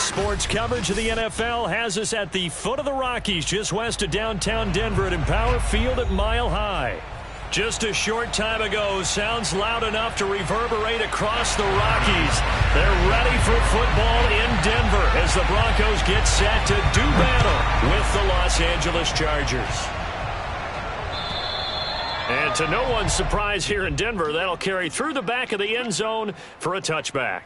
Sports coverage of the NFL has us at the foot of the Rockies, just west of downtown Denver at Empower Field at Mile High. Just a short time ago, sounds loud enough to reverberate across the Rockies. They're ready for football in Denver as the Broncos get set to do battle with the Los Angeles Chargers. And to no one's surprise here in Denver, that'll carry through the back of the end zone for a touchback.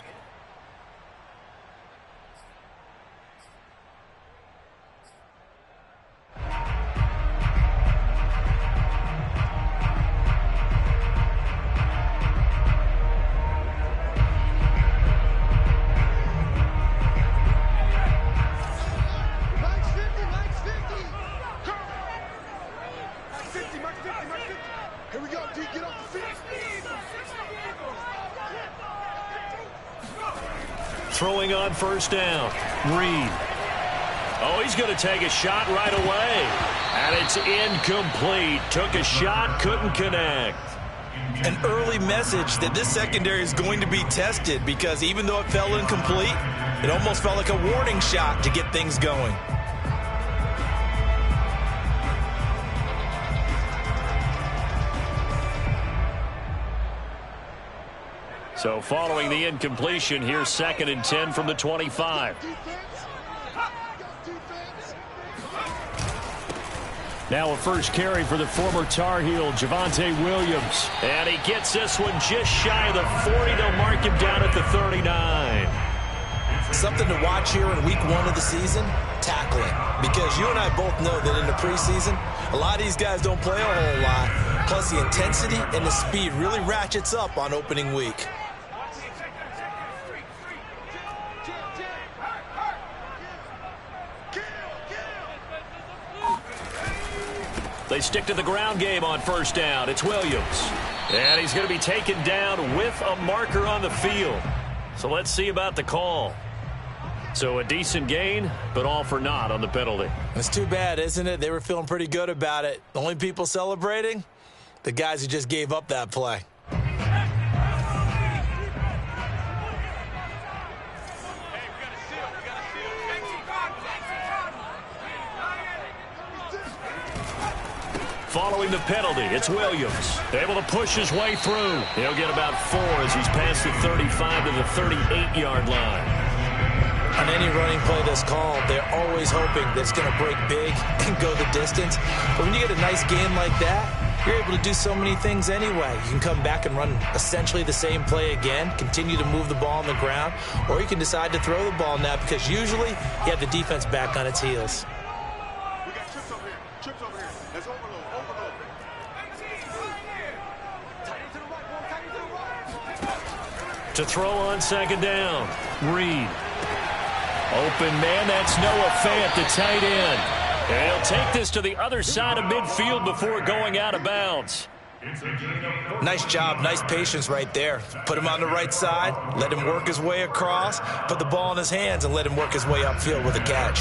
Throwing on first down. Reed. Oh, he's going to take a shot right away. And it's incomplete. Took a shot, couldn't connect. An early message that this secondary is going to be tested because even though it fell incomplete, it almost felt like a warning shot to get things going. So following the incompletion, here's 2nd and 10 from the 25. Now a first carry for the former Tar Heel, Javonte Williams. And he gets this one just shy of the 40. They'll mark him down at the 39. Something to watch here in week 1 of the season, tackling. Because you and I both know that in the preseason, a lot of these guys don't play a whole lot. Plus the intensity and the speed really ratchets up on opening week. They stick to the ground game on first down. It's Williams. And he's going to be taken down with a marker on the field. So let's see about the call. So a decent gain, but all for naught on the penalty. It's too bad, isn't it? They were feeling pretty good about it. The only people celebrating? The guys who just gave up that play. Following the penalty, it's Williams. Able to push his way through. He'll get about 4 as he's past the 35 to the 38-yard line. On any running play that's called, they're always hoping that it's going to break big and go the distance. But when you get a nice game like that, you're able to do so many things anyway. You can come back and run essentially the same play again, continue to move the ball on the ground, or you can decide to throw the ball now because usually you have the defense back on its heels. We got trips over here. Trips over here. Let's overload. To throw on second down. Reed. Open man, that's Noah Fant, the tight end. And he'll take this to the other side of midfield before going out of bounds. Nice job, nice patience right there. Put him on the right side, let him work his way across, put the ball in his hands, and let him work his way upfield with a catch.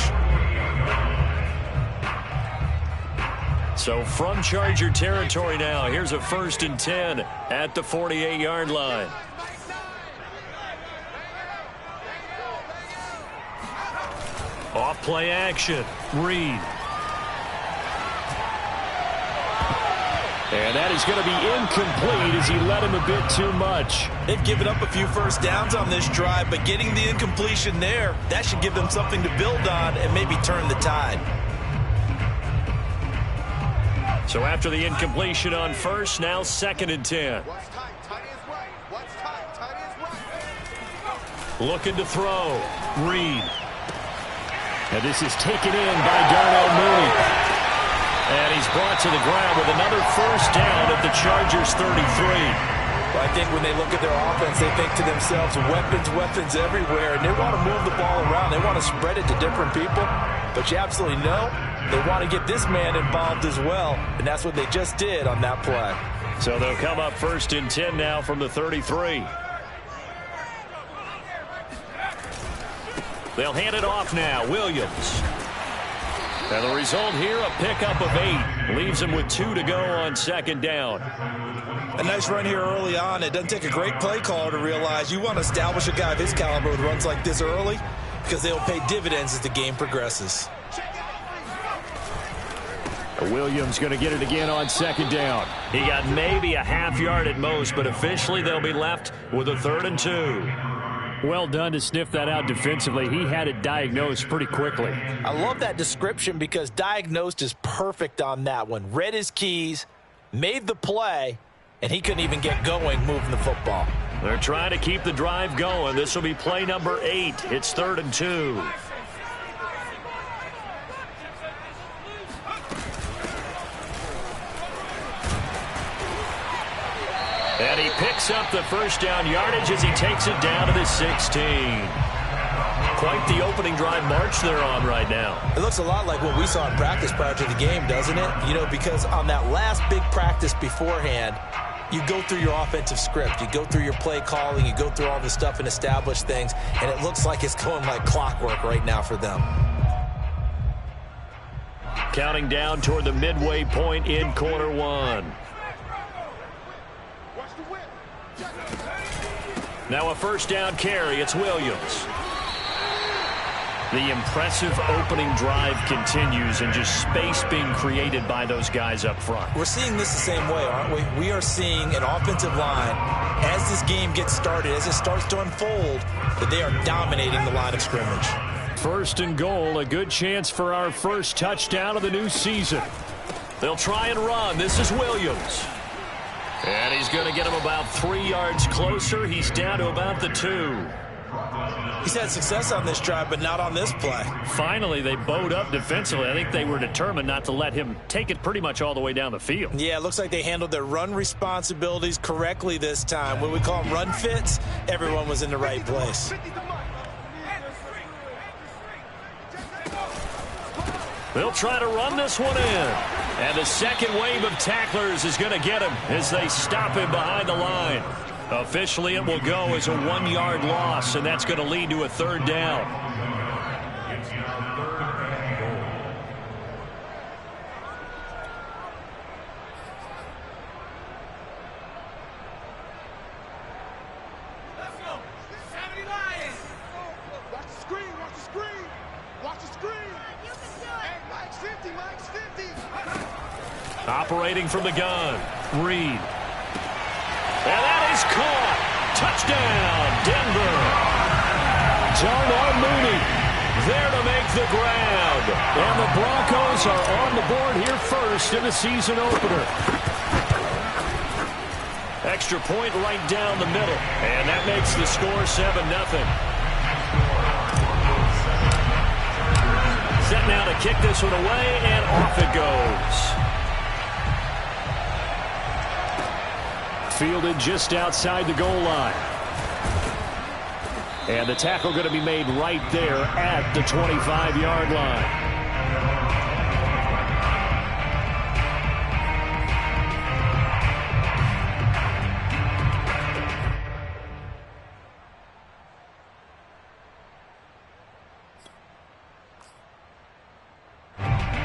So from Charger territory now, here's a 1st and 10 at the 48-yard line. Off play action. Reed. And that is going to be incomplete as he led him a bit too much. They've given up a few first downs on this drive, but getting the incompletion there, that should give them something to build on and maybe turn the tide. So after the incompletion on first, now 2nd and 10. Looking to throw. Reed. And this is taken in by Darnell Mooney. And he's brought to the ground with another first down at the Chargers 33. Well, I think when they look at their offense, they think to themselves, weapons everywhere, and they want to move the ball around. They want to spread it to different people. But you absolutely know they want to get this man involved as well, and that's what they just did on that play. So they'll come up 1st and 10 now from the 33. They'll hand it off now. Williams. And the result here, a pickup of 8. Leaves him with 2 to go on 2nd down. A nice run here early on. It doesn't take a great play caller to realize you want to establish a guy of his caliber who runs like this early. because they will pay dividends as the game progresses. Williams going to get it again on second down. He got maybe a half yard at most, but officially they'll be left with a 3rd and 2. Well done to sniff that out defensively. He had it diagnosed pretty quickly. I love that description because diagnosed is perfect on that one. Read his keys, made the play, and he couldn't even get going moving the football. They're trying to keep the drive going. This will be play number 8. It's 3rd and 2. And he picks up the first down yardage as he takes it down to the 16. Quite the opening drive march they're on right now. It looks a lot like what we saw in practice prior to the game, doesn't it? You know, because on that last big practice beforehand, you go through your offensive script. You go through your play calling. You go through all the stuff and establish things. And it looks like it's going like clockwork right now for them. Counting down toward the midway point in quarter 1. Now a first down carry. It's Williams. The impressive opening drive continues and just space being created by those guys up front. We're seeing this the same way, aren't we? We are seeing an offensive line, as this game gets started, as it starts to unfold, that they are dominating the line of scrimmage. 1st and goal, a good chance for our first touchdown of the new season. They'll try and run. This is Williams. And he's going to get him about 3 yards closer. He's down to about the 2. He's had success on this drive, but not on this play. Finally, they bowed up defensively. I think they were determined not to let him take it pretty much all the way down the field. Yeah, it looks like they handled their run responsibilities correctly this time. When we call them run fits, everyone was in the right place. They'll try to run this one in. And the second wave of tacklers is going to get him as they stop him behind the line. Officially, it will go as a 1-yard loss, and that's going to lead to a 3rd down. Let's go. 70 Lions. Watch the screen. Watch the screen. Watch the screen. You can do it. Hey, Mike's 50. Mike's 50. Operating from the gun. Reed. And that is caught. Touchdown, Denver. Darnell Mooney there to make the grab. And the Broncos are on the board here first in the season opener. Extra point right down the middle. And that makes the score 7-0. Set now to kick this one away, and off it goes. Fielded just outside the goal line. And the tackle going to be made right there at the 25-yard line.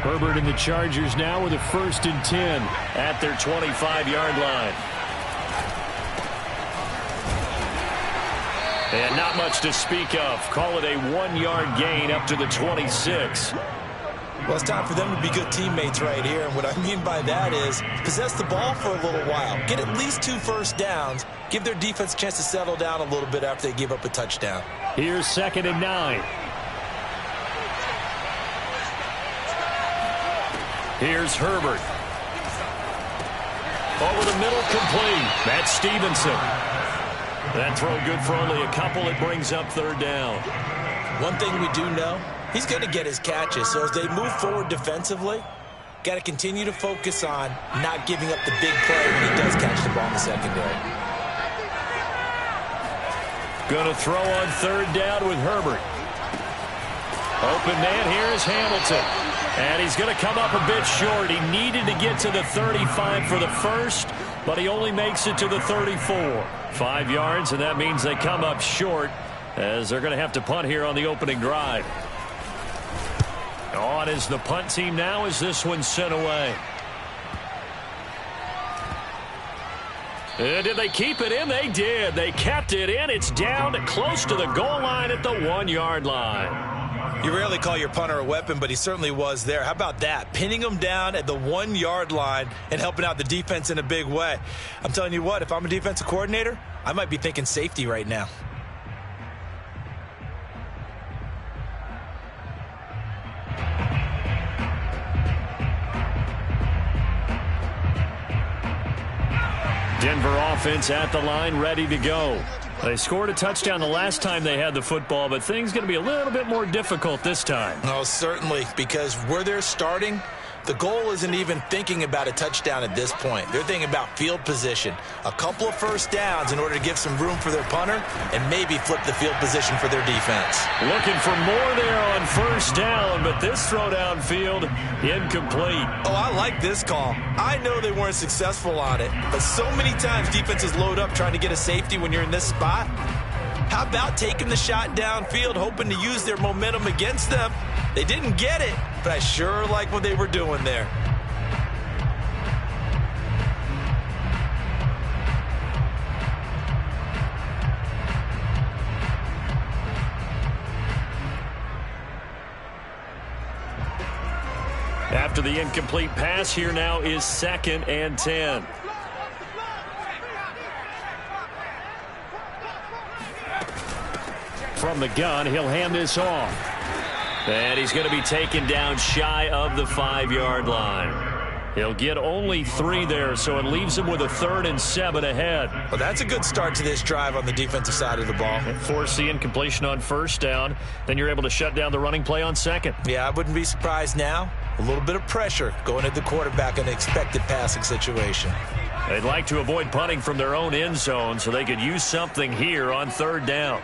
Herbert and the Chargers now with a 1st and 10 at their 25-yard line. And not much to speak of. Call it a 1-yard gain up to the 26. Well, it's time for them to be good teammates right here. And what I mean by that is possess the ball for a little while. Get at least 2 first downs. Give their defense a chance to settle down a little bit after they give up a touchdown. Here's 2nd and 9. Here's Herbert. Over the middle, complete. That's Stevenson. That throw good for only a couple. It brings up 3rd down. One thing we do know, he's going to get his catches. So as they move forward defensively, got to continue to focus on not giving up the big play when he does catch the ball in the secondary. Going to throw on 3rd down with Herbert. Open man, here is Hamilton. And he's going to come up a bit short. He needed to get to the 35 for the first, but he only makes it to the 34. 5 yards, and that means they come up short as they're going to have to punt here on the opening drive. On is the punt team now as this one's sent away. Did they keep it in? They did. They kept it in. It's down close to the goal line at the 1-yard line. You rarely call your punter a weapon, but he certainly was there. How about that? Pinning him down at the 1-yard line and helping out the defense in a big way. I'm telling you what, if I'm a defensive coordinator, I might be thinking safety right now. Denver offense at the line, ready to go. They scored a touchdown the last time they had the football, but things going to be a little bit more difficult this time. Oh, certainly, because where they're starting, the goal isn't even thinking about a touchdown at this point. They're thinking about field position, a couple of first downs in order to give some room for their punter, and maybe flip the field position for their defense. Looking for more there on first down, but this throw downfield incomplete. Oh, I like this call. I know they weren't successful on it, but so many times defenses load up trying to get a safety when you're in this spot. How about taking the shot downfield, hoping to use their momentum against them? They didn't get it, but I sure like what they were doing there. After the incomplete pass, here now is 2nd and 10. From the gun, he'll hand this off. And he's going to be taken down shy of the 5-yard line. He'll get only 3 there, so it leaves him with a 3rd and 7 ahead. Well, that's a good start to this drive on the defensive side of the ball. Force the incompletion on first down. Then you're able to shut down the running play on 2nd. Yeah, I wouldn't be surprised now. A little bit of pressure going at the quarterback in an expected passing situation. They'd like to avoid punting from their own end zone so they could use something here on 3rd down.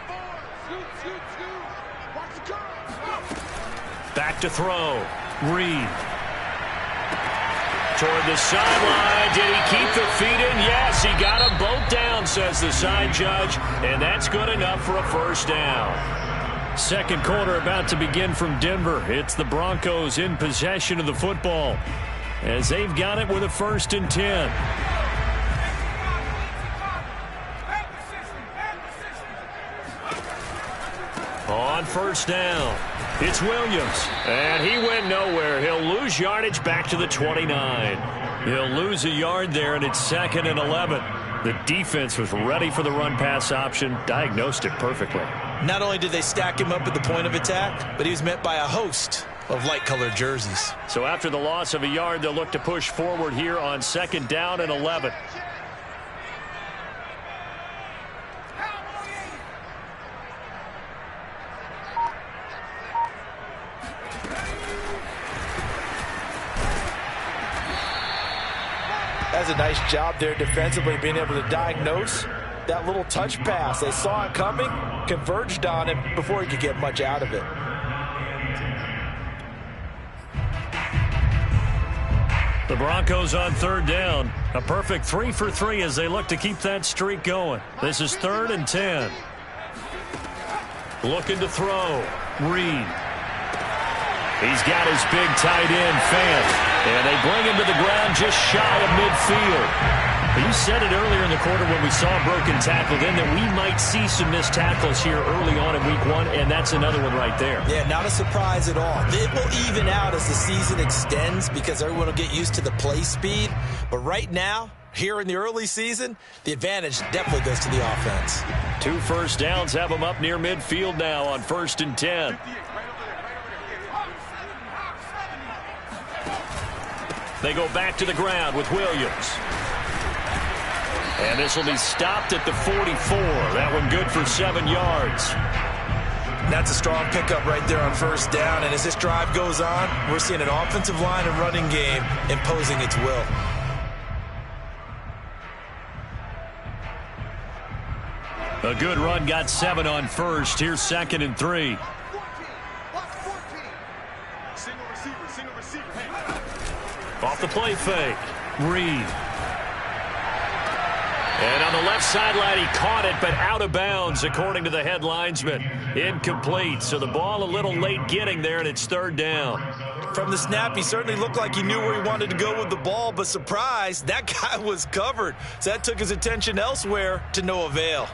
Back to throw. Reed. Toward the sideline. Did he keep the feet in? Yes, he got them both down, says the side judge. And that's good enough for a first down. Second quarter about to begin from Denver. It's the Broncos in possession of the football as they've got it with a 1st and 10. On first down, it's Williams, and he went nowhere. He'll lose yardage back to the 29. He'll lose a yard there, and it's 2nd and 11. The defense was ready for the run-pass option, diagnosed it perfectly. Not only did they stack him up at the point of attack, but he was met by a host of light-colored jerseys. So after the loss of a yard, they'll look to push forward here on 2nd down and 11. That's a nice job there defensively, being able to diagnose that little touch pass. They saw it coming, converged on him before he could get much out of it. The Broncos on 3rd down. A perfect 3 for 3 as they look to keep that streak going. This is 3rd and 10. Looking to throw. Reed. He's got his big tight end, Fant. And they bring him to the ground just shy of midfield. You said it earlier in the quarter when we saw a broken tackle then that we might see some missed tackles here early on in week 1, and that's another one right there. Yeah, not a surprise at all. It will even out as the season extends because everyone will get used to the play speed. But right now, here in the early season, the advantage definitely goes to the offense. 2 first downs have them up near midfield now on 1st and 10. They go back to the ground with Williams. And this will be stopped at the 44. That one good for 7 yards. That's a strong pickup right there on first down. And as this drive goes on, we're seeing an offensive line and running game imposing its will. A good run got 7 on first. Here's 2nd and 3. Off the play fake. Reed. And on the left sideline, he caught it, but out of bounds, according to the head linesman. Incomplete, so the ball a little late getting there, and it's 3rd down. From the snap, he certainly looked like he knew where he wanted to go with the ball, but surprise, that guy was covered. So that took his attention elsewhere to no avail.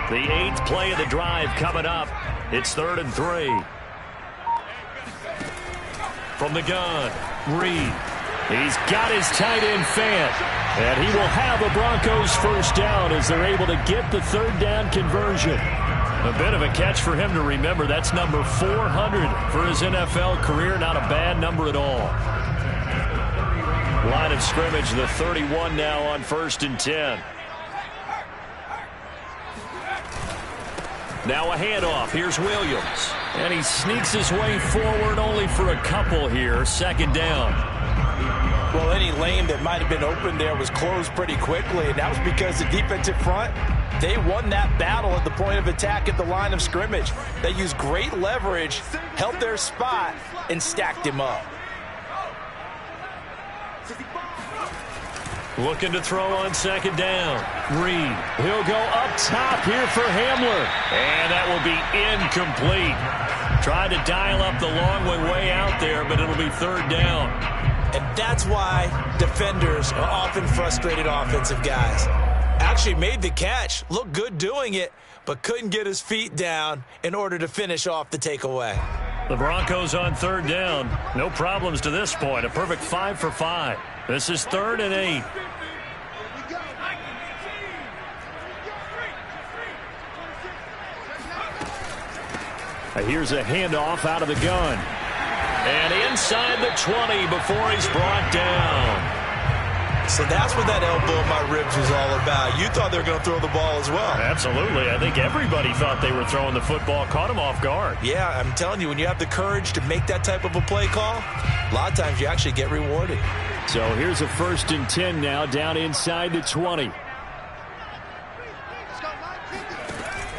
The 8th play of the drive coming up. It's 3rd and 3. From the gun, Reed. He's got his tight end fan. And he will have the Broncos first down as they're able to get the 3rd down conversion. A bit of a catch for him to remember. That's number 400 for his NFL career. Not a bad number at all. Line of scrimmage, the 31 now on 1st and 10. Now a handoff. Here's Williams. And he sneaks his way forward only for a couple here. 2nd down. Well, any lane that might have been open there was closed pretty quickly, and that was because the defensive front, they won that battle at the point of attack at the line of scrimmage. They used great leverage, held their spot, and stacked him up. Looking to throw on 2nd down. Reed. He'll go up top here for Hamler. And that will be incomplete. Tried to dial up the long way out there, but it'll be 3rd down. And that's why defenders are often frustrated offensive guys. Actually made the catch, looked good doing it, but couldn't get his feet down in order to finish off the takeaway. The Broncos on 3rd down. No problems to this point. A perfect 5 for 5. This is 3rd and 8. Here's a handoff out of the gun. And inside the 20 before he's brought down. So that's what that elbow in my ribs was all about. You thought they were going to throw the ball as well. Absolutely. I think everybody thought they were throwing the football. Caught him off guard. Yeah, I'm telling you, when you have the courage to make that type of a play call, a lot of times you actually get rewarded. So here's a 1st and 10 now down inside the 20.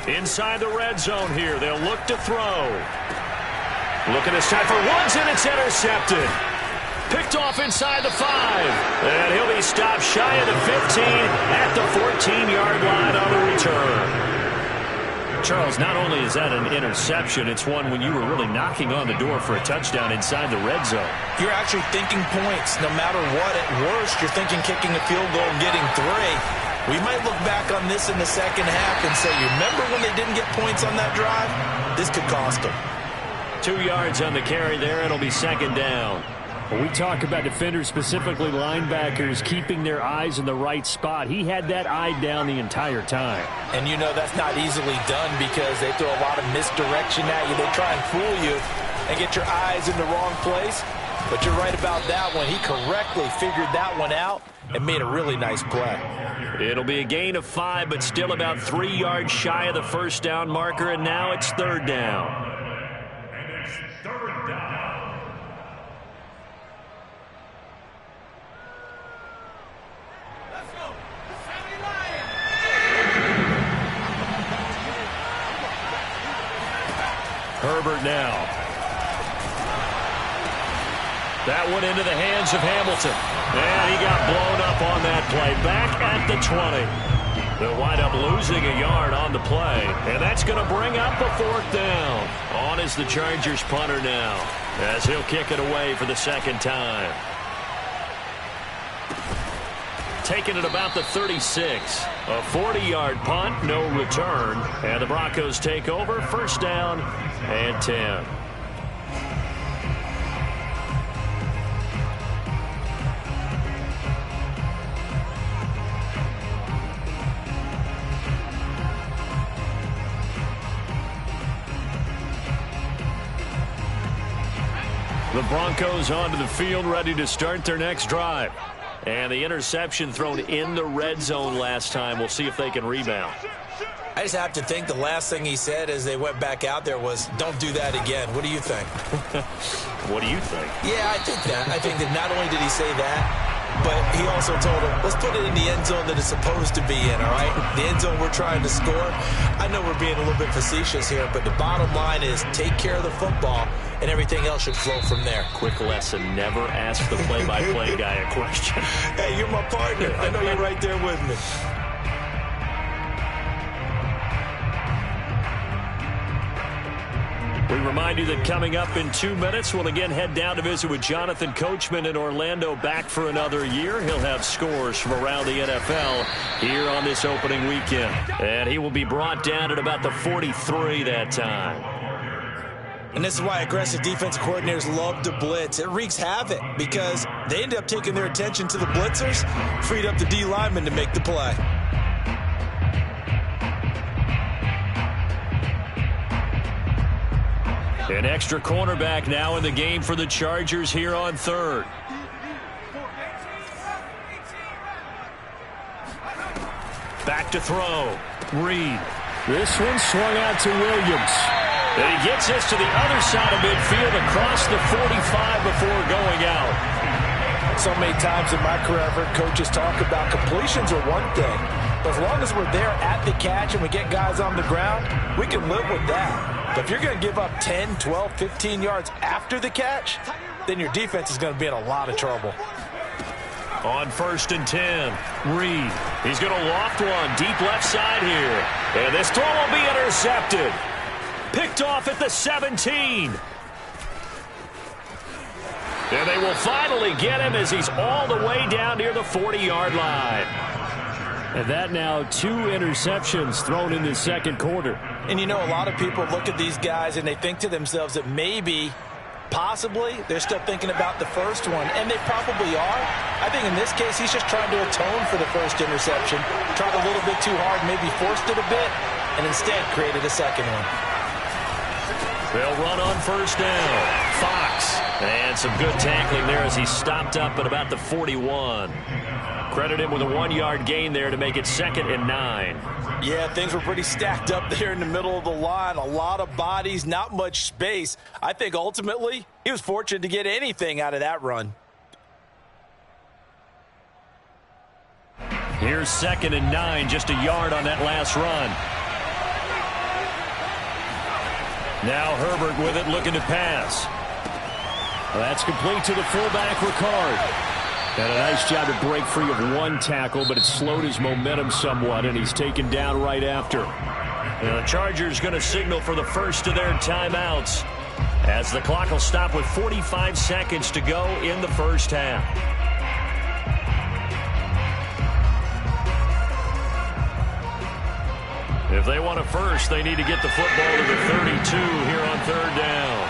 Inside the red zone here. They'll look to throw. Looking this time for Woods, and it's intercepted. Picked off inside the 5. And he'll be stopped shy of the 15 at the 14-yard line on the return. Charles, not only is that an interception, it's one when you were really knocking on the door for a touchdown inside the red zone. You're actually thinking points no matter what. At worst, you're thinking kicking a field goal and getting 3. We might look back on this in the second half and say, you remember when they didn't get points on that drive? This could cost them. 2 yards on the carry there. It'll be 2nd down. When we talk about defenders, specifically linebackers, keeping their eyes in the right spot, he had that eye down the entire time. And you know that's not easily done because they throw a lot of misdirection at you. They try and fool you and get your eyes in the wrong place. But you're right about that one. He correctly figured that one out and made a really nice play. It'll be a gain of 5, but still about 3 yards shy of the 1st down marker, and now it's 3rd down. Herbert now. That went into the hands of Hamilton. And he got blown up on that play. Back at the 20. They'll wind up losing a yard on the play. And that's going to bring up a 4th down. On is the Chargers punter now, as he'll kick it away for the 2nd time. Taking it about the 36. A 40-yard punt, no return. And the Broncos take over. 1st down and 10. The Broncos onto the field, ready to start their next drive. And the interception thrown in the red zone last time. We'll see if they can rebound. I just have to think the last thing he said as they went back out there was, don't do that again. What do you think? What do you think? Yeah, I think that. I think that not only did he say that, but he also told him, let's put it in the end zone that it's supposed to be in, all right? The end zone we're trying to score. I know we're being a little bit facetious here, but the bottom line is take care of the football, and everything else should flow from there. Quick lesson, never ask the play-by-play guy a question. Hey, you're my partner. I know you're right there with me. We remind you that coming up in 2 minutes, we'll again head down to visit with Jonathan Coachman in Orlando, back for another year. He'll have scores from around the NFL here on this opening weekend. And he will be brought down at about the 43 that time. And this is why aggressive defensive coordinators love to blitz. It wreaks havoc because they end up taking their attention to the blitzers, freed up the D lineman to make the play. An extra cornerback now in the game for the Chargers here on third. Back to throw. Reed. This one swung out to Williams. And he gets this to the other side of midfield across the 45 before going out. So many times in my career, I've heard coaches talk about completions are one thing. But as long as we're there at the catch and we get guys on the ground, we can live with that. But if you're going to give up 10, 12, 15 yards after the catch, then your defense is going to be in a lot of trouble. On 1st and 10, Reed. He's going to loft one deep left side here. And this throw will be intercepted. Picked off at the 17. And they will finally get him as he's all the way down near the 40-yard line. And that now 2 interceptions thrown in the second quarter. And you know, a lot of people look at these guys and they think to themselves that maybe, possibly, they're still thinking about the first one. And they probably are. I think in this case, he's just trying to atone for the first interception. Tried a little bit too hard, maybe forced it a bit, and instead created a second one. They'll run on 1st down. Fox. And some good tackling there as he stopped up at about the 41. Credit him with a 1-yard gain there to make it 2nd and 9. Yeah, things were pretty stacked up there in the middle of the line. A lot of bodies, not much space. I think ultimately he was fortunate to get anything out of that run. Here's 2nd and 9, just a yard on that last run. Now Herbert with it, looking to pass. That's complete to the fullback, Ricard. And a nice job to break free of one tackle, but it slowed his momentum somewhat, and he's taken down right after. And the Chargers going to signal for the first of their timeouts as the clock will stop with 45 seconds to go in the first half. If they want a first, they need to get the football to the 32 here on 3rd down.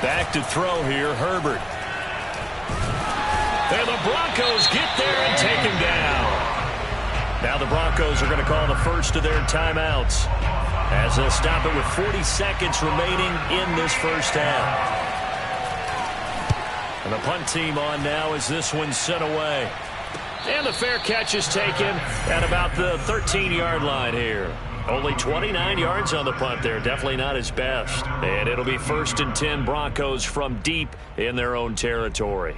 Back to throw here, Herbert. And the Broncos get there and take him down. Now the Broncos are going to call the first of their timeouts as they'll stop it with 40 seconds remaining in this first half. And the punt team on now as this one's sent away. And the fair catch is taken at about the 13-yard line here. Only 29 yards on the punt there. Definitely not his best. And it'll be 1st and 10 Broncos from deep in their own territory.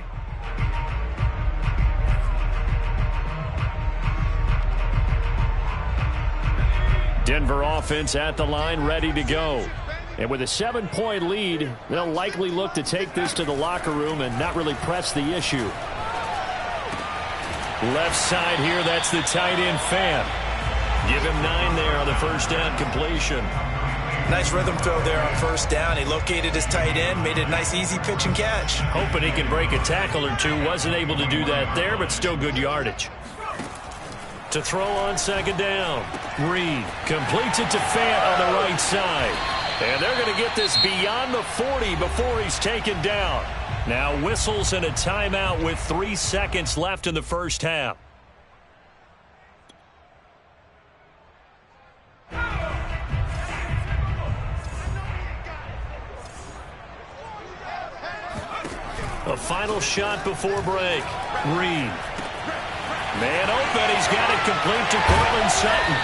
Denver offense at the line, ready to go. And with a 7-point lead, they'll likely look to take this to the locker room and not really press the issue. Left side here, that's the tight end Fan. Give him 9 there on the 1st down completion. Nice rhythm throw there on 1st down. He located his tight end, made it a nice easy pitch and catch. Hoping he can break a tackle or two. Wasn't able to do that there, but still good yardage. To throw on 2nd down. Reed completes it to Fant on the right side. And they're going to get this beyond the 40 before he's taken down. Now whistles and a timeout with 3 seconds left in the first half. A final shot before break. Reed. Man open. He's got it complete to Cortland Sutton.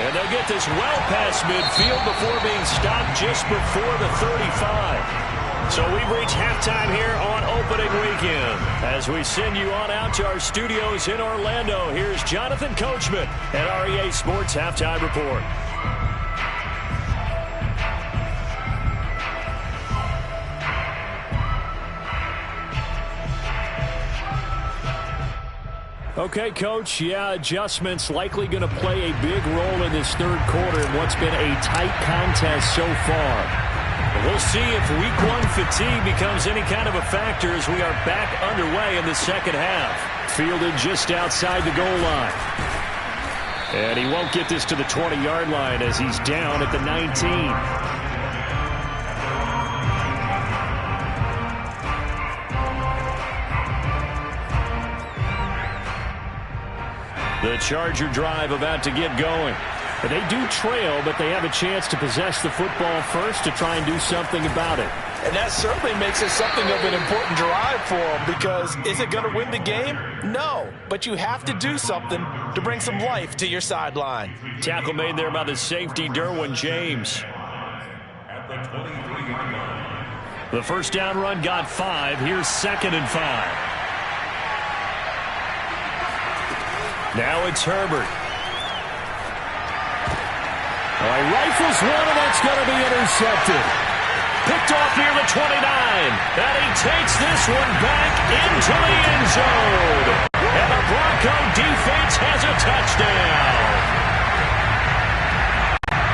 And they'll get this well past midfield before being stopped just before the 35. So we've reached halftime here on opening weekend. As we send you on out to our studios in Orlando, here's Jonathan Coachman at REA Sports Halftime Report. Okay, Coach, adjustments likely going to play a big role in this third quarter in what's been a tight contest so far. We'll see if week one fatigue becomes any kind of a factor as we are back underway in the second half. Fielded just outside the goal line. And he won't get this to the 20-yard line as he's down at the 19. The Charger drive about to get going. They do trail, but they have a chance to possess the football first to try and do something about it. And that certainly makes it something of an important drive for them, because is it going to win the game? No, but you have to do something to bring some life to your sideline. Tackle made there by the safety, Derwin James. The first down run got 5. Here's 2nd and 5. Now it's Herbert. Rifles one, and that's going to be intercepted. Picked off near the 29. And he takes this one back into the end zone. And the Bronco defense has a touchdown.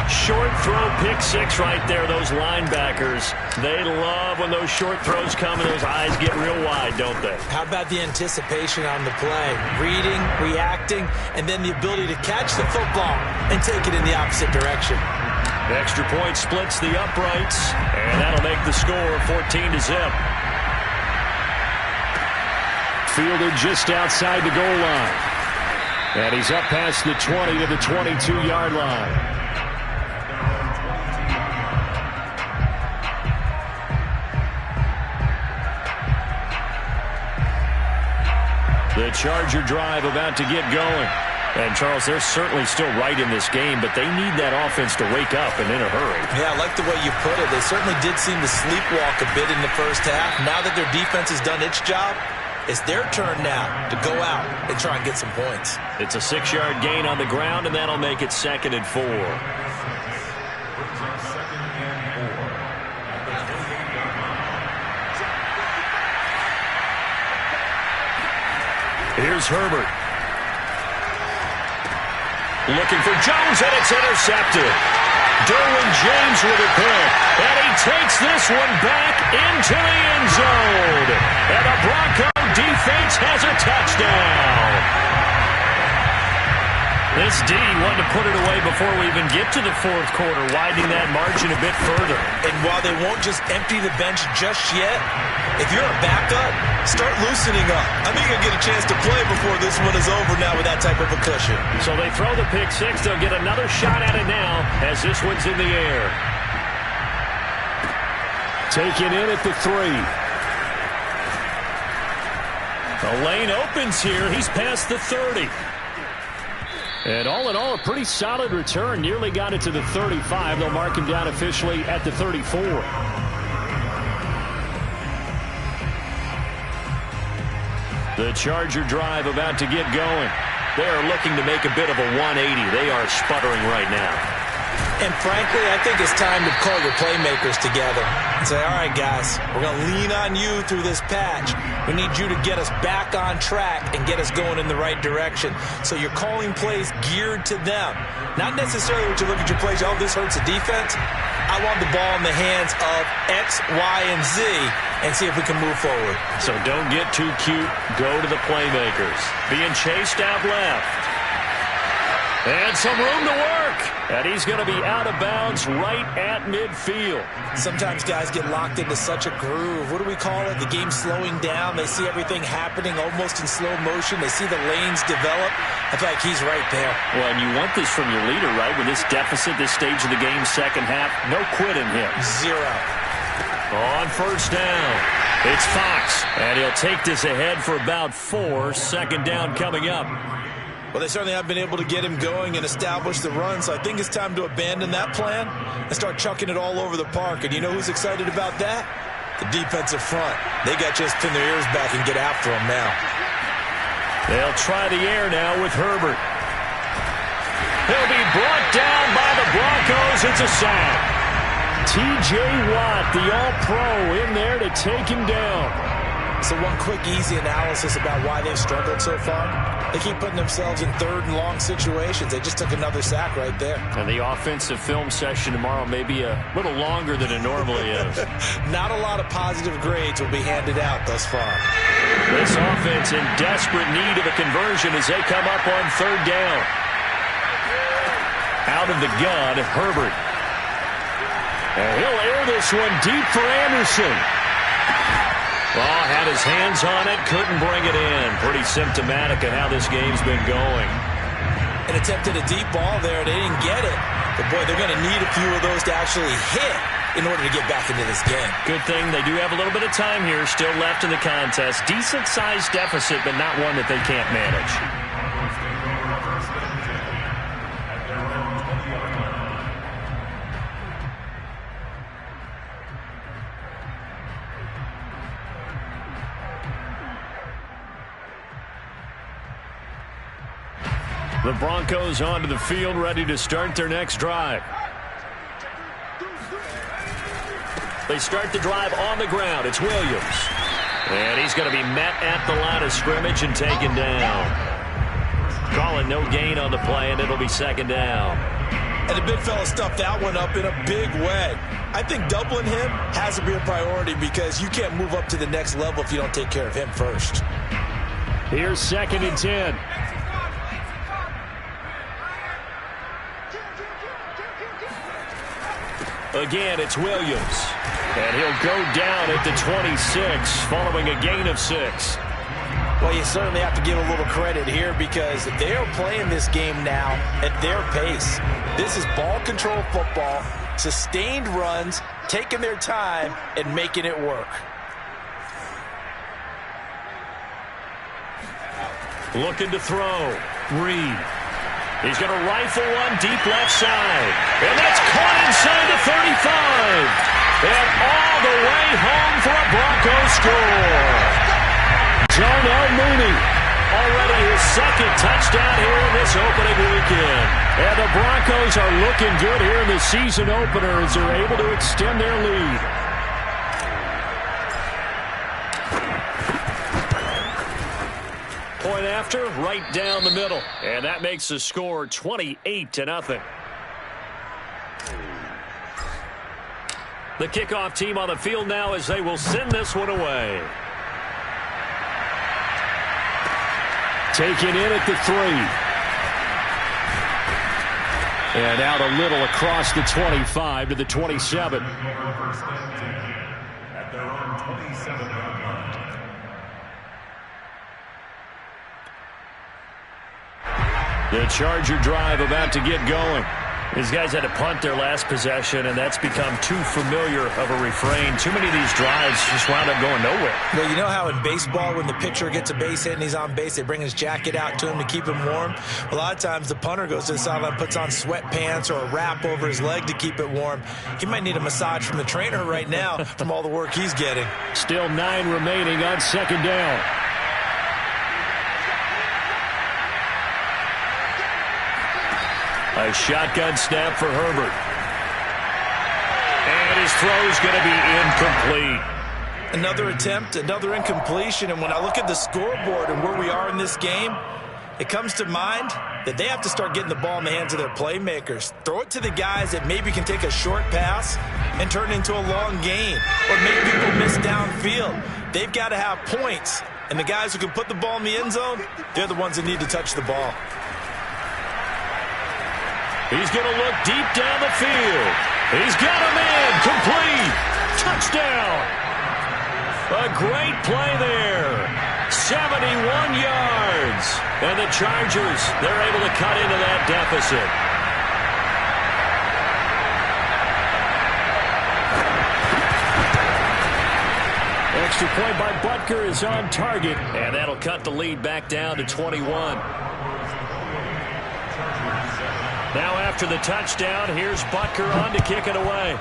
Short throw, pick 6 right there. Those linebackers, they love when those short throws come and those eyes get real wide, don't they? How about the anticipation on the play? Reading, reacting, and then the ability to catch the football and take it in the opposite direction. The extra point splits the uprights, and that'll make the score 14-0. Fielded just outside the goal line. And he's up past the 20 to the 22-yard line. The Charger drive about to get going. And, Charles, they're certainly still right in this game, but they need that offense to wake up and in a hurry. Yeah, I like the way you put it. They certainly did seem to sleepwalk a bit in the first half. Now that their defense has done its job, it's their turn now to go out and try and get some points. It's a 6-yard gain on the ground, and that'll make it 2nd and 4. Here's Herbert. Looking for Jones, and it's intercepted. Derwin James with a pick. And he takes this one back into the end zone. And the Bronco defense has a touchdown. This D wanted to put it away before we even get to the fourth quarter, widening that margin a bit further. And while they won't just empty the bench just yet, if you're a backup, start loosening up. I think you'll get a chance to play before this one is over now with that type of a cushion. So they throw the pick 6. They'll get another shot at it now as this one's in the air. Taken in at the 3. The lane opens here. He's past the 30. And all in all, a pretty solid return. Nearly got it to the 35. They'll mark him down officially at the 34. The Charger drive about to get going. They are looking to make a bit of a 180. They are sputtering right now. And frankly, I think it's time to call your playmakers together and say, all right, guys, we're going to lean on you through this patch. We need you to get us back on track and get us going in the right direction. So you're calling plays geared to them. Not necessarily when you look at your plays, oh, this hurts the defense. I want the ball in the hands of X, Y, and Z and see if we can move forward. So don't get too cute. Go to the playmakers. Being chased out left. And some room to work. And he's going to be out of bounds right at midfield. Sometimes guys get locked into such a groove. What do we call it? The game's slowing down. They see everything happening almost in slow motion. They see the lanes develop. I feel like he's right there. Well, and you want this from your leader, right? With this deficit, this stage of the game, second half, no quitting him. 0. On first down, it's Fox. And he'll take this ahead for about 4. Second down coming up. Well, they certainly have been able to get him going and establish the run, so I think it's time to abandon that plan and start chucking it all over the park. And you know who's excited about that? The defensive front, they got just pin their ears back and get after him now. They'll try the air now with Herbert. He'll be brought down by the Broncos. It's a sack. T.J. Watt, the All-Pro, in there to take him down. So one quick, easy analysis about why they've struggled so far. They keep putting themselves in third and long situations. They just took another sack right there. And the offensive film session tomorrow may be a little longer than it normally is. Not a lot of positive grades will be handed out thus far. This offense in desperate need of a conversion as they come up on third down. Out of the gun, Herbert. And he'll air this one deep for Anderson. Well, had his hands on it, couldn't bring it in. Pretty symptomatic of how this game's been going. And attempted a deep ball there. They didn't get it. But, boy, they're going to need a few of those to actually hit in order to get back into this game. Good thing they do have a little bit of time here still left in the contest. Decent-sized deficit, but not one that they can't manage. The Broncos onto the field, ready to start their next drive. They start the drive on the ground. It's Williams. And he's going to be met at the line of scrimmage and taken down. Calling no gain on the play, and it'll be second down. And the big fella stuffed that one up in a big way. I think doubling him has to be a priority because you can't move up to the next level if you don't take care of him first. Here's 2nd and 10. Again, it's Williams. And he'll go down at the 26 following a gain of 6. Well, you certainly have to give a little credit here because they are playing this game now at their pace. This is ball control football, sustained runs, taking their time, and making it work. Looking to throw. Reed. He's going to rifle one deep left side. And that's caught inside the 35. And all the way home for a Broncos score. Darnell Mooney, already his 2nd touchdown here in this opening weekend. And the Broncos are looking good here in the season opener as they're able to extend their lead. Point after, right down the middle. And that makes the score 28-0. The kickoff team on the field now as they will send this one away. Taken in at the 3. And out a little across the 25 to the 27. At their own 27-yard line. The Charger drive about to get going. These guys had to punt their last possession, and that's become too familiar of a refrain. Too many of these drives just wound up going nowhere. Well, you know how in baseball, when the pitcher gets a base hit and he's on base, they bring his jacket out to him to keep him warm? A lot of times the punter goes to the sideline, puts on sweatpants or a wrap over his leg to keep it warm. He might need a massage from the trainer right now from all the work he's getting. Still 9 remaining on 2nd down. A shotgun snap for Herbert. And his throw's going to be incomplete. Another attempt, another incompletion. And when I look at the scoreboard and where we are in this game, it comes to mind that they have to start getting the ball in the hands of their playmakers. Throw it to the guys that maybe can take a short pass and turn it into a long gain or make people miss downfield. They've got to have points. And the guys who can put the ball in the end zone, they're the ones that need to touch the ball. He's going to look deep down the field. He's got a man. Complete. Touchdown. A great play there. 71 yards. And the Chargers, they're able to cut into that deficit. Extra point by Butker is on target. And that'll cut the lead back down to 21. Now after the touchdown, here's Butker on to kick it away.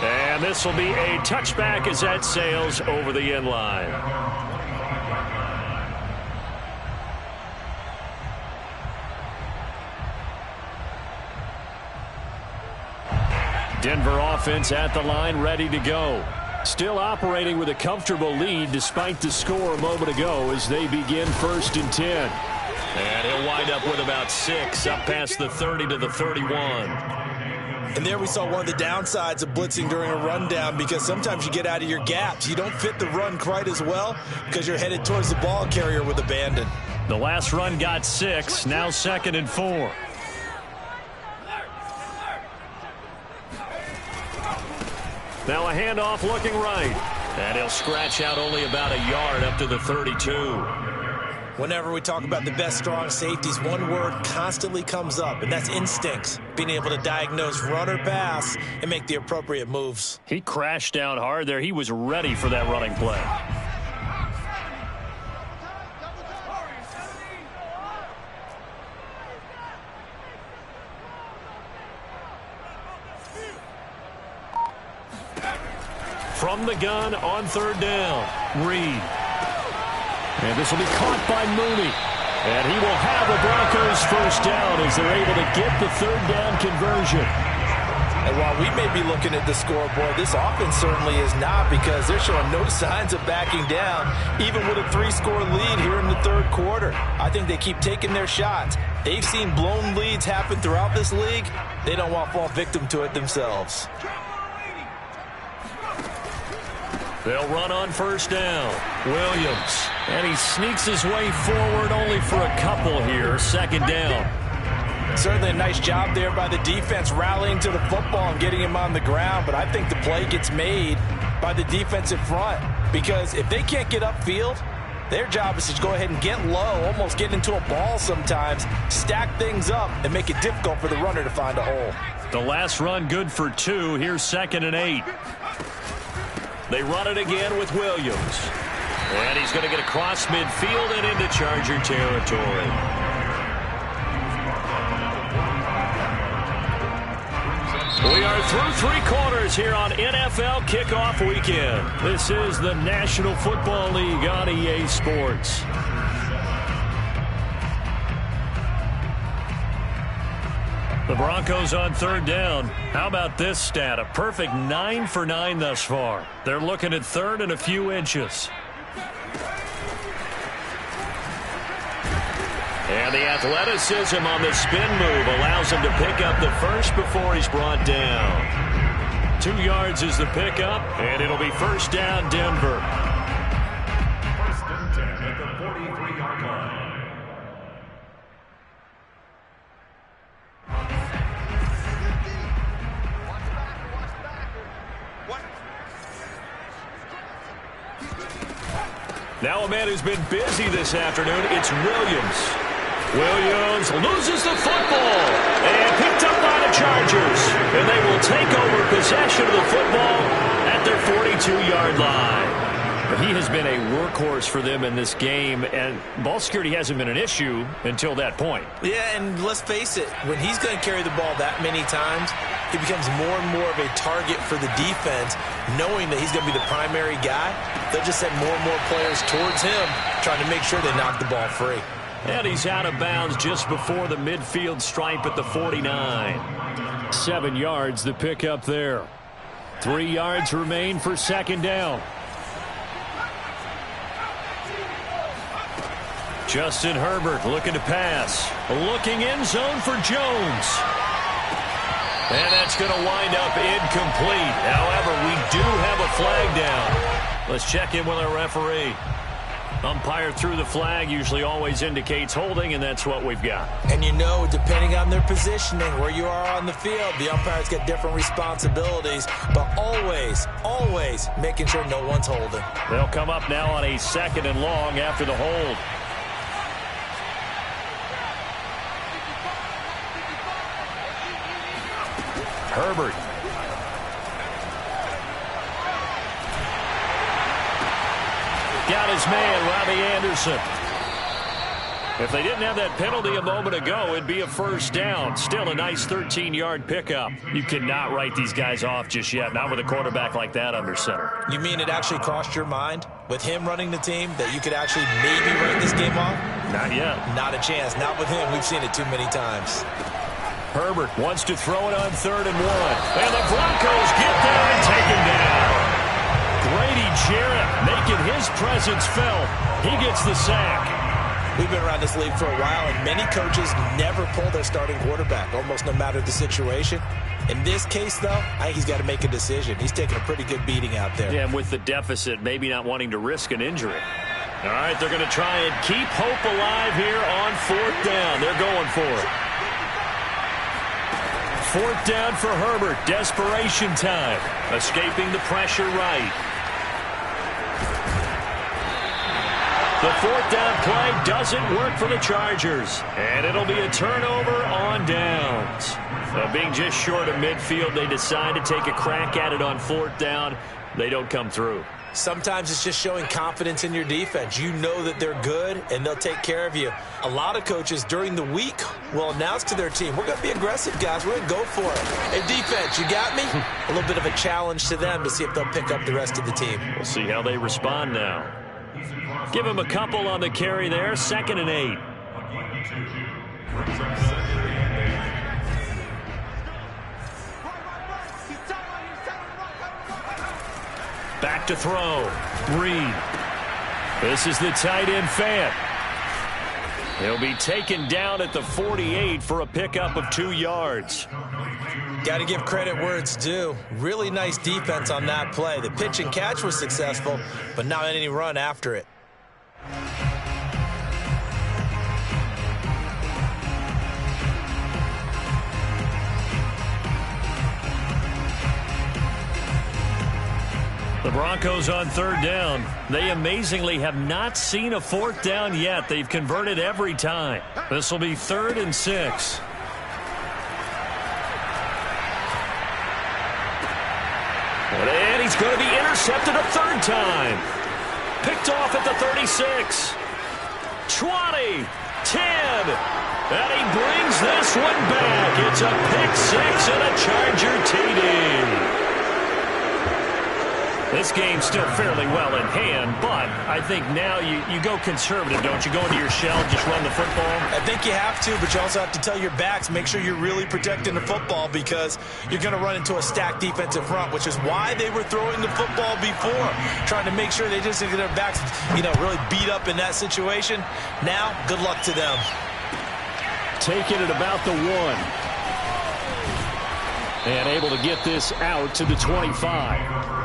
And this will be a touchback as that sails over the end line. Denver offense at the line, ready to go. Still operating with a comfortable lead despite the score a moment ago as they begin 1st and 10. And he'll wind up with about 6 up past the 30 to the 31. And there we saw one of the downsides of blitzing during a rundown, because sometimes you get out of your gaps. You don't fit the run quite as well because you're headed towards the ball carrier with abandon. The last run got 6, now 2nd and 4. Now a handoff looking right. And he'll scratch out only about a yard up to the 32. Whenever we talk about the best strong safeties, one word constantly comes up, and that's instincts. Being able to diagnose run or pass and make the appropriate moves. He crashed down hard there. He was ready for that running play. From the gun on 3rd down, Reed. And this will be caught by Mooney. And he will have the Broncos 1st down as they're able to get the 3rd down conversion. And while we may be looking at the scoreboard, this offense certainly is not, because they're showing no signs of backing down, even with a 3-score lead here in the 3rd quarter. I think they keep taking their shots. They've seen blown leads happen throughout this league. They don't want to fall victim to it themselves. They'll run on 1st down. Williams. And he sneaks his way forward only for a couple here. 2nd down. Certainly a nice job there by the defense rallying to the football and getting him on the ground. But I think the play gets made by the defensive front, because if they can't get upfield, their job is to go ahead and get low, almost get into a ball sometimes, stack things up, and make it difficult for the runner to find a hole. The last run good for 2. Here's 2nd and 8. They run it again with Williams. And he's going to get across midfield and into Charger territory. We are through 3 quarters here on NFL Kickoff Weekend. This is the National Football League on EA Sports. The Broncos on 3rd down. How about this stat? A perfect 9 for 9 thus far. They're looking at 3rd and a few inches. And the athleticism on the spin move allows him to pick up the first before he's brought down. 2 yards is the pickup, and it'll be 1st down, Denver. 1st and 10 at the 43-yard line. Now a man who's been busy this afternoon, it's Williams. Williams loses the football and picked up by the Chargers. And they will take over possession of the football at their 42-yard line. But he has been a workhorse for them in this game, and ball security hasn't been an issue until that point. Yeah, and let's face it, when he's going to carry the ball that many times, he becomes more and more of a target for the defense, knowing that he's going to be the primary guy. They'll just send more and more players towards him, trying to make sure they knock the ball free. And he's out of bounds just before the midfield stripe at the 49. 7 yards the pickup there. 3 yards remain for 2nd down. Justin Herbert looking to pass. Looking end zone for Jones. And that's going to wind up incomplete. However, we do have a flag down. Let's check in with our referee. Umpire threw the flag, usually always indicates holding, and that's what we've got. And you know, depending on their positioning, where you are on the field, the umpires get different responsibilities, but always making sure no one's holding. They'll come up now on a 2nd and long after the hold. Herbert. Got his man, Robbie Anderson. If they didn't have that penalty a moment ago, it'd be a first down. Still a nice 13-yard pickup. You cannot write these guys off just yet, not with a quarterback like that under center. You mean it actually crossed your mind with him running the team that you could actually maybe write this game off? Not yet. Not a chance. Not with him. We've seen it too many times. Herbert wants to throw it on 3rd and 1. And the Broncos get there and take him down. Grady Jarrett making his presence felt. He gets the sack. We've been around this league for a while, and many coaches never pull their starting quarterback, almost no matter the situation. In this case, though, I think he's got to make a decision. He's taking a pretty good beating out there. Yeah, and with the deficit, maybe not wanting to risk an injury. All right, they're going to try and keep hope alive here on 4th down. They're going for it. 4th down for Herbert. Desperation time. Escaping the pressure right. The 4th down play doesn't work for the Chargers. And it'll be a turnover on downs. Being just short of midfield, they decide to take a crack at it on 4th down. They don't come through. Sometimes it's just showing confidence in your defense. You know that they're good, and they'll take care of you. A lot of coaches during the week will announce to their team, we're going to be aggressive, guys. We're going to go for it. Hey, defense, you got me? A little bit of a challenge to them to see if they'll pick up the rest of the team. We'll see how they respond now. Give him a couple on the carry there. 2nd and 8. Back to throw. Reed. This is the tight end Fant. He'll be taken down at the 48 for a pickup of 2 yards. Got to give credit where it's due. Really nice defense on that play. The pitch and catch was successful, but not any run after it. The Broncos on 3rd down. They amazingly have not seen a 4th down yet. They've converted every time. This will be 3rd and 6. And he's going to be intercepted a 3rd time. Picked off at the 36. 20. 10. And he brings this one back. It's a pick 6 and a Charger TD. This game's still fairly well in hand, but I think now you go conservative, don't you? Go into your shell, just run the football? I think you have to, but you also have to tell your backs, make sure you're really protecting the football because you're going to run into a stacked defensive front, which is why they were throwing the football before, trying to make sure they just get their backs, really beat up in that situation. Now, good luck to them. Taking it about the 1. And able to get this out to the 25.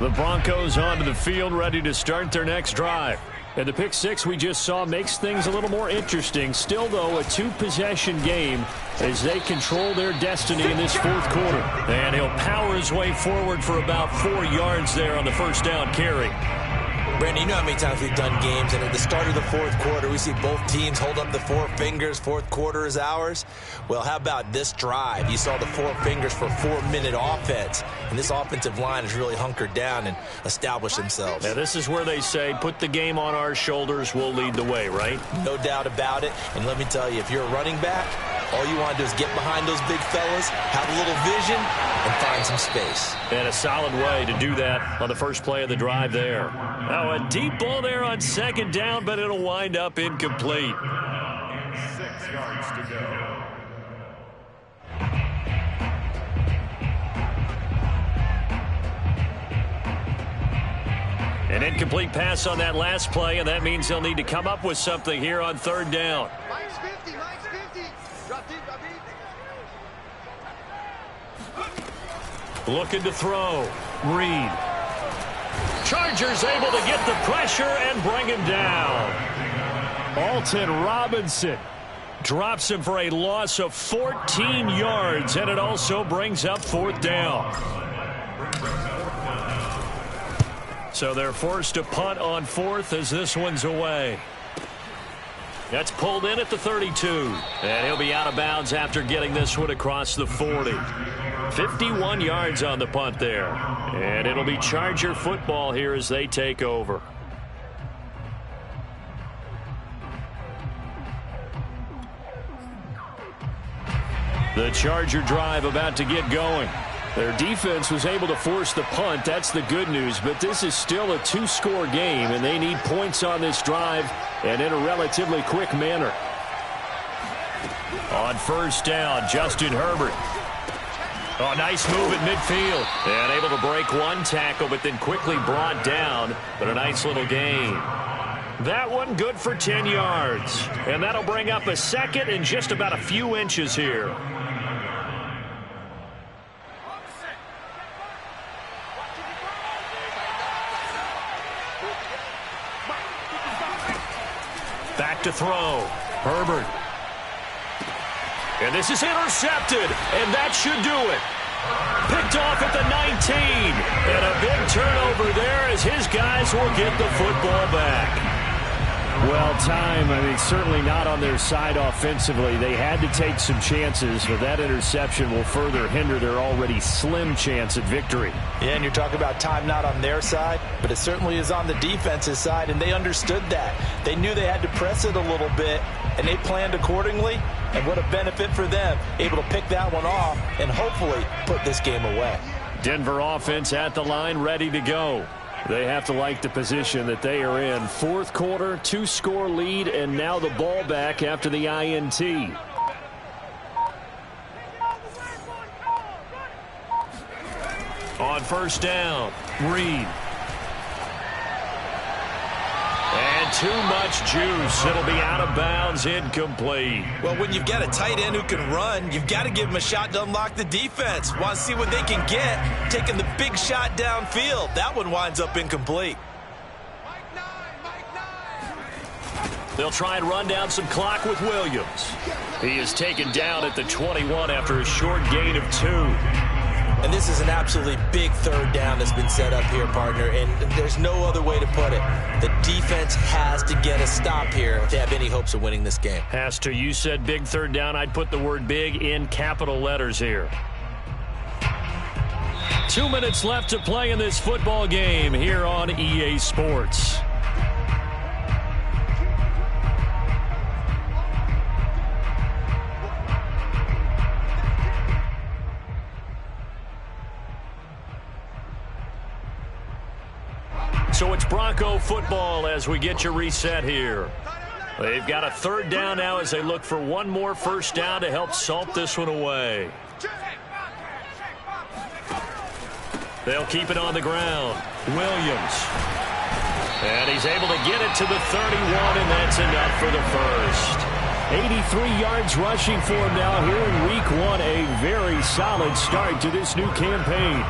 The Broncos onto the field, ready to start their next drive. And the pick 6 we just saw makes things a little more interesting. Still, though, a 2-possession game as they control their destiny in this 4th quarter. And he'll power his way forward for about 4 yards there on the 1st down carry. Brandon, you know how many times we've done games, and at the start of the 4th quarter, we see both teams hold up the 4 fingers, 4th quarter is ours. Well, how about this drive? You saw the 4 fingers for 4-minute offense, and this offensive line has really hunkered down and established themselves. Now, this is where they say, put the game on our shoulders, we'll lead the way, right? No doubt about it, and let me tell you, if you're a running back, all you want to do is get behind those big fellas, have a little vision, and find some space. And a solid way to do that on the first play of the drive there. Now, a deep ball there on 2nd down, but it'll wind up incomplete. 6 yards to go. An incomplete pass on that last play, and that means they'll need to come up with something here on 3rd down. Mike's 50, Mike's 50. Drop deep, drop deep. Looking to throw. Reed. Chargers able to get the pressure and bring him down. Alton Robinson drops him for a loss of 14 yards, and it also brings up 4th down. So they're forced to punt on 4th as this one's away. That's pulled in at the 32. And he'll be out of bounds after getting this one across the 40. 51 yards on the punt there. And it'll be Charger football here as they take over. The Charger drive about to get going. Their defense was able to force the punt. That's the good news. But this is still a two-score game, and they need points on this drive and in a relatively quick manner. On first down, Justin Herbert. Oh, nice move at midfield. And able to break one tackle, but then quickly brought down. But a nice little gain. That one good for 10 yards. And that'll bring up a second and just about a few inches here. Back to throw. Herbert. And this is intercepted. And that should do it. Picked off at the 19. And a big turnover there as his guys will get the football back. Well, certainly not on their side offensively. They had to take some chances, but that interception will further hinder their already slim chance at victory. Yeah, and you're talking about time not on their side, but it certainly is on the defense's side, and they understood that. They knew they had to press it a little bit, and they planned accordingly, and what a benefit for them, able to pick that one off and hopefully put this game away. Denver offense at the line, ready to go. They have to like the position that they are in. Fourth quarter, two-score lead, and now the ball back after the INT. On first down, Reed. And too much juice. It'll be out of bounds, incomplete. Well, when you've got a tight end who can run, you've got to give him a shot to unlock the defense. Want to see what they can get, taking the big shot downfield. That one winds up incomplete. They'll try and run down some clock with Williams. He is taken down at the 21 after a short gain of 2. And this is an absolutely big third down that's been set up here, partner, and there's no other way to put it. The defense has to get a stop here to have any hopes of winning this game. Has to. You said big third down. I'd put the word big in capital letters here. 2 minutes left to play in this football game here on EA Sports. So it's Bronco football as we get you reset here. They've got a third down now as they look for one more first down to help salt this one away. They'll keep it on the ground. Williams. And he's able to get it to the 31, and that's enough for the first. 83 yards rushing for him now here in week 1. A very solid start to this new campaign.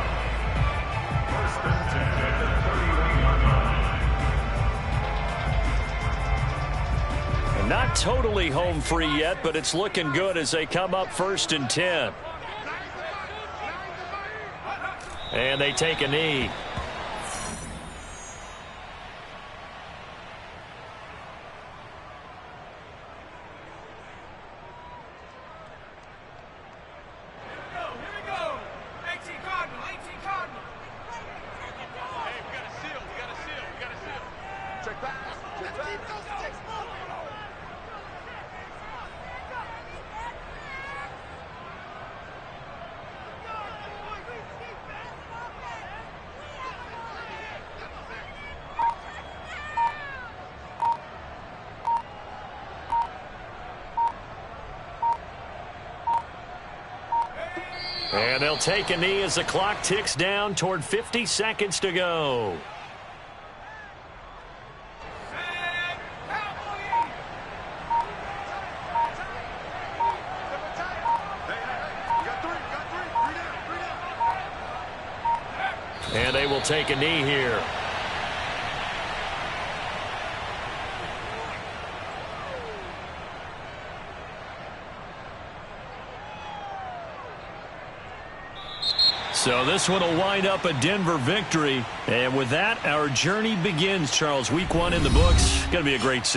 Not totally home free yet, but it's looking good as they come up 1st and 10. And they take a knee. And they'll take a knee as the clock ticks down toward 50 seconds to go. And they will take a knee here. So this one will wind up a Denver victory. And with that, our journey begins, Charles. Week 1 in the books. Going to be a great season.